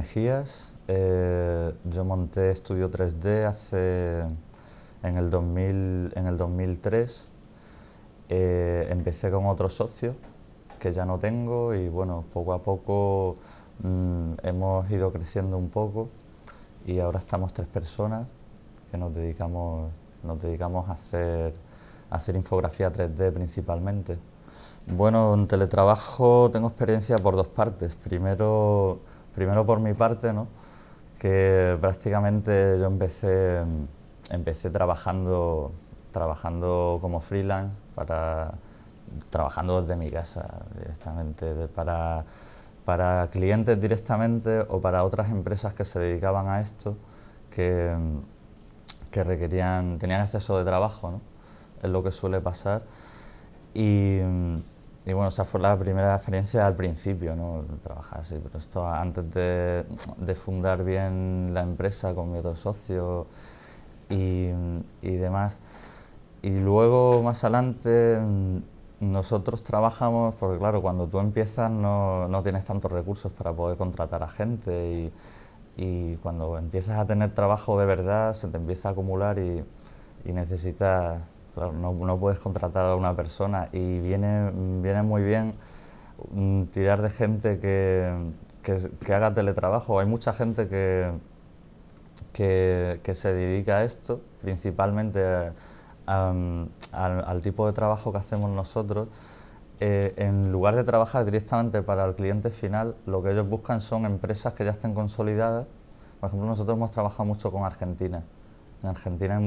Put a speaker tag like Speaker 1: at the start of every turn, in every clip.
Speaker 1: Mejías. Yo monté Estudio 3D en el 2003. Empecé con otro socio que ya no tengo y bueno, poco a poco hemos ido creciendo un poco y ahora estamos 3 personas que nos dedicamos a hacer infografía 3D principalmente. Bueno, en teletrabajo tengo experiencia por dos partes. Primero por mi parte, ¿no? Que prácticamente yo empecé trabajando como freelance, trabajando desde mi casa directamente, para clientes directamente o para otras empresas que se dedicaban a esto, que, tenían exceso de trabajo, ¿no? Es lo que suele pasar. Y, y bueno, esa fue la primera experiencia al principio, ¿no? Trabajar así, pero esto antes de fundar bien la empresa con mi otro socio y, y demás. Y luego más adelante nosotros trabajamos, porque claro, cuando tú empiezas no tienes tantos recursos para poder contratar a gente y cuando empiezas a tener trabajo de verdad se te empieza a acumular y necesitas, claro, no puedes contratar a una persona y viene muy bien tirar de gente que haga teletrabajo. Hay mucha gente que se dedica a esto, principalmente al tipo de trabajo que hacemos nosotros. En lugar de trabajar directamente para el cliente final, lo que ellos buscan son empresas que ya estén consolidadas. Por ejemplo, nosotros hemos trabajado mucho con Argentina. En Argentina hay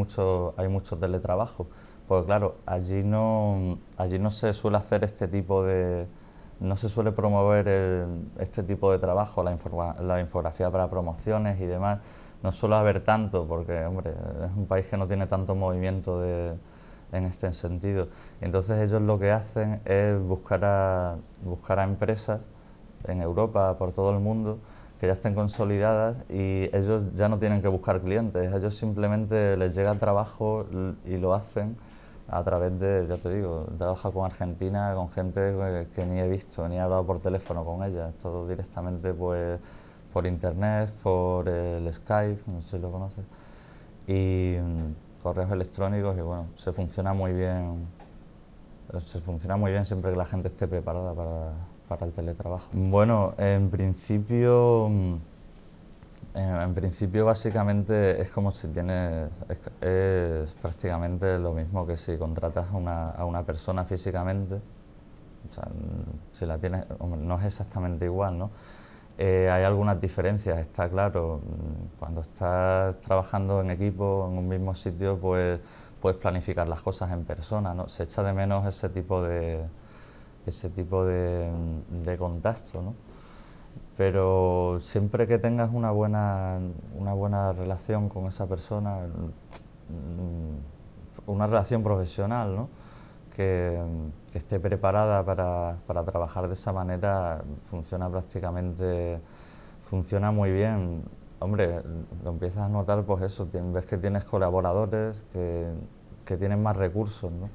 Speaker 1: mucho teletrabajo, porque claro, allí no se suele hacer no se suele promover este tipo de trabajo, la infografía para promociones y demás. No suele haber tanto, porque hombre, es un país que no tiene tanto movimiento en este sentido. Entonces ellos lo que hacen es buscar a empresas en Europa, por todo el mundo, que ya estén consolidadas y ellos ya no tienen que buscar clientes, ellos simplemente les llega el trabajo y lo hacen a través de, ya te digo, trabaja con Argentina, con gente que ni he visto, ni he hablado por teléfono con ella, todo directamente pues por internet, por el Skype, no sé si lo conoces, y correos electrónicos y bueno, se funciona muy bien siempre que la gente esté preparada para el teletrabajo. Bueno, en principio básicamente es como si es prácticamente lo mismo que si contratas a una persona físicamente. O sea, si la tienes, hombre, no es exactamente igual, ¿no? Hay algunas diferencias, está claro. Cuando estás trabajando en equipo, en un mismo sitio, pues puedes planificar las cosas en persona, ¿no? Se echa de menos ese tipo de contacto, ¿no? Pero siempre que tengas una buena relación con esa persona, una relación profesional, ¿no? Que esté preparada para trabajar de esa manera, funciona muy bien. Hombre, lo empiezas a notar, pues eso, ves que tienes colaboradores que tienen más recursos, ¿no?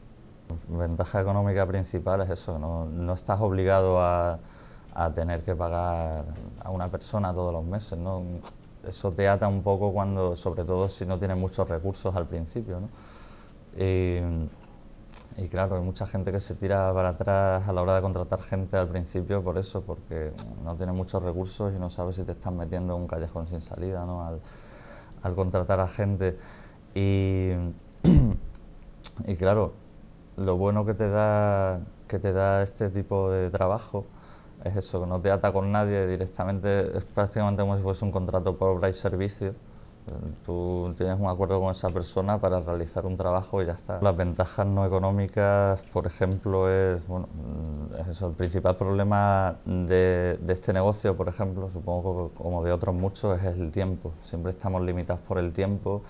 Speaker 1: Ventaja económica principal es eso, no estás obligado a tener que pagar a una persona todos los meses, ¿no? Eso te ata un poco sobre todo si no tienes muchos recursos al principio, ¿no? Y claro, hay mucha gente que se tira para atrás a la hora de contratar gente al principio por eso, porque no tiene muchos recursos y no sabe si te estás metiendo en un callejón sin salida, ¿no? Al contratar a gente. Y, y claro, lo bueno que te da este tipo de trabajo es eso, que no te ata con nadie directamente, es prácticamente como si fuese un contrato por obra y servicio. Tú tienes un acuerdo con esa persona para realizar un trabajo y ya está. Las ventajas no económicas, por ejemplo, bueno, es eso, el principal problema de este negocio, por ejemplo, supongo que como de otros muchos, es el tiempo. Siempre estamos limitados por el tiempo,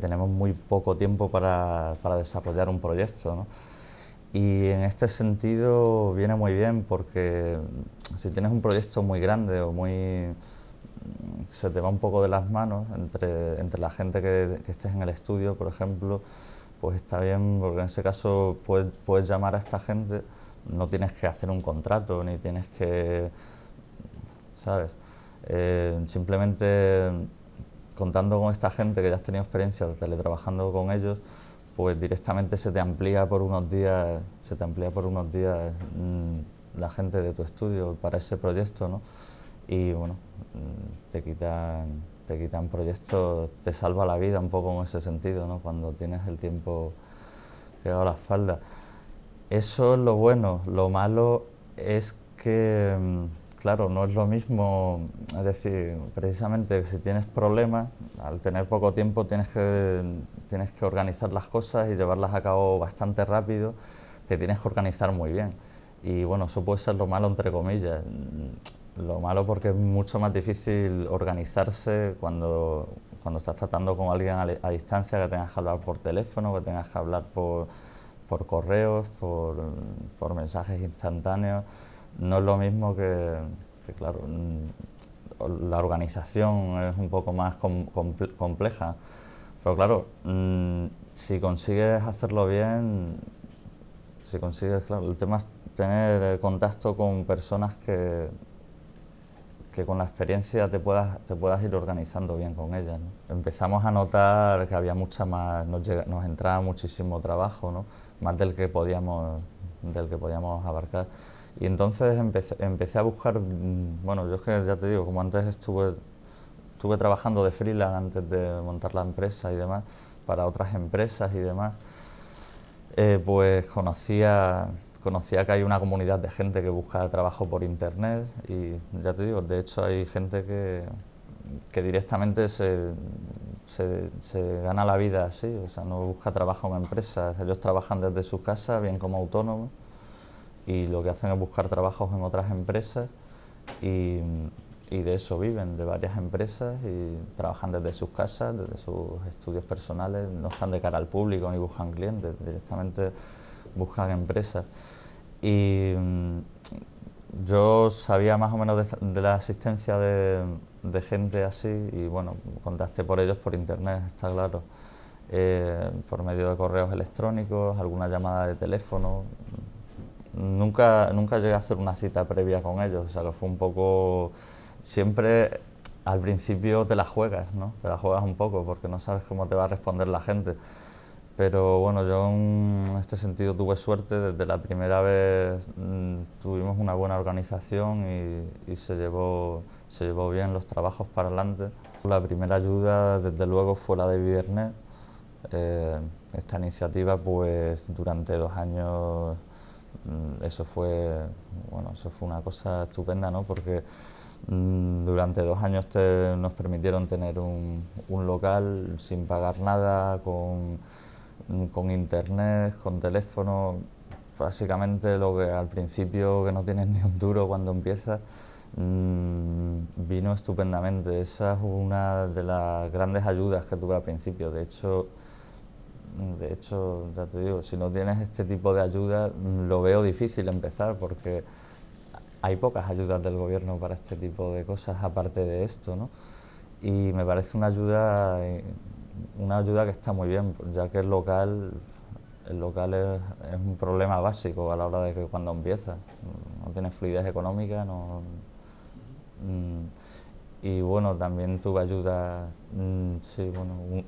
Speaker 1: tenemos muy poco tiempo para desarrollar un proyecto, ¿no? Y en este sentido viene muy bien porque si tienes un proyecto muy grande o se te va un poco de las manos entre la gente que estés en el estudio, por ejemplo, pues está bien porque en ese caso puedes llamar a esta gente, no tienes que hacer un contrato ni tienes que, ¿sabes? Simplemente contando con esta gente que ya has tenido experiencia teletrabajando con ellos, pues directamente se te amplía por unos días, la gente de tu estudio para ese proyecto, ¿no? Y bueno, te quitan proyectos, te salva la vida un poco en ese sentido, ¿no? Cuando tienes el tiempo pegado a la espalda. Eso es lo bueno. Lo malo es que, claro, no es lo mismo. Es decir, precisamente si tienes problemas, al tener poco tiempo tienes que organizar las cosas y llevarlas a cabo bastante rápido. Te tienes que organizar muy bien. Y bueno, eso puede ser lo malo, entre comillas. Lo malo porque es mucho más difícil organizarse cuando estás tratando con alguien a distancia, que tengas que hablar por teléfono, que tengas que hablar por correos, por mensajes instantáneos. No es lo mismo que claro, la organización es un poco más compleja. Pero claro, si consigues hacerlo bien, si consigues, claro, el tema es tener contacto con personas que con la experiencia te puedas ir organizando bien con ellas, ¿no? Empezamos a notar que había mucha más, nos entraba muchísimo trabajo, ¿no? Más del que podíamos abarcar. Y entonces empecé a buscar, bueno, yo es que ya te digo, como antes estuve trabajando de freelance antes de montar la empresa y demás, para otras empresas y demás, pues conocía que hay una comunidad de gente que busca trabajo por internet y ya te digo, de hecho hay gente que directamente se gana la vida así, o sea, no busca trabajo en empresas, ellos trabajan desde sus casas, bien como autónomos, y lo que hacen es buscar trabajos en otras empresas y, y de eso viven, de varias empresas, y trabajan desde sus casas, desde sus estudios personales, no están de cara al público ni buscan clientes, directamente buscan empresas. Y yo sabía más o menos de la existencia de gente así y bueno, contacté por ellos por internet, está claro, por medio de correos electrónicos, alguna llamada de teléfono. Nunca llegué a hacer una cita previa con ellos, o sea que fue un poco... Siempre al principio te la juegas, ¿no? Te la juegas un poco porque no sabes cómo te va a responder la gente. Pero bueno, yo en este sentido tuve suerte, desde la primera vez tuvimos una buena organización y se llevó bien los trabajos para adelante. La primera ayuda desde luego fue la de Vivernet. Esta iniciativa pues durante 2 años eso fue una cosa estupenda, ¿no? Porque durante 2 años nos permitieron tener un local sin pagar nada, con internet, con teléfono, básicamente lo que al principio que no tienes ni un duro cuando empiezas, vino estupendamente. Esa es una de las grandes ayudas que tuve al principio. De hecho, ya te digo, si no tienes este tipo de ayuda, lo veo difícil empezar porque hay pocas ayudas del gobierno para este tipo de cosas aparte de esto, ¿no? Y me parece una ayuda que está muy bien, ya que el local es un problema básico a la hora de que cuando empiezas, no tienes fluidez económica, no, y bueno, también tuve ayuda, sí, bueno,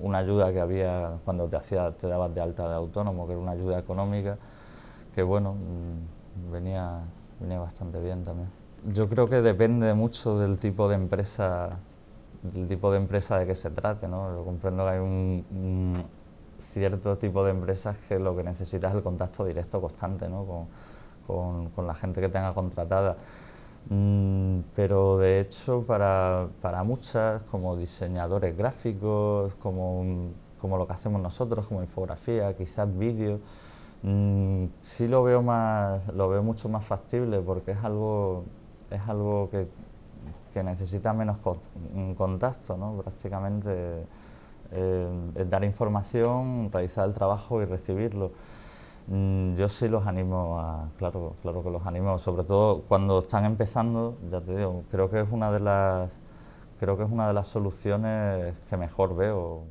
Speaker 1: una ayuda que había cuando te dabas de alta de autónomo, que era una ayuda económica, que bueno, venía bastante bien también. Yo creo que depende mucho del tipo de empresa de que se trate, ¿no? Yo comprendo que hay un cierto tipo de empresas que lo que necesitas es el contacto directo constante, ¿no? Con la gente que tenga contratada. Pero de hecho para muchas, como diseñadores gráficos, como lo que hacemos nosotros, como infografía, quizás vídeo, sí lo veo mucho más factible porque es algo que necesita menos contacto, ¿no? Prácticamente es dar información, realizar el trabajo y recibirlo. Yo sí los animo claro que los animo, sobre todo cuando están empezando, ya te digo, creo que es una de las soluciones que mejor veo.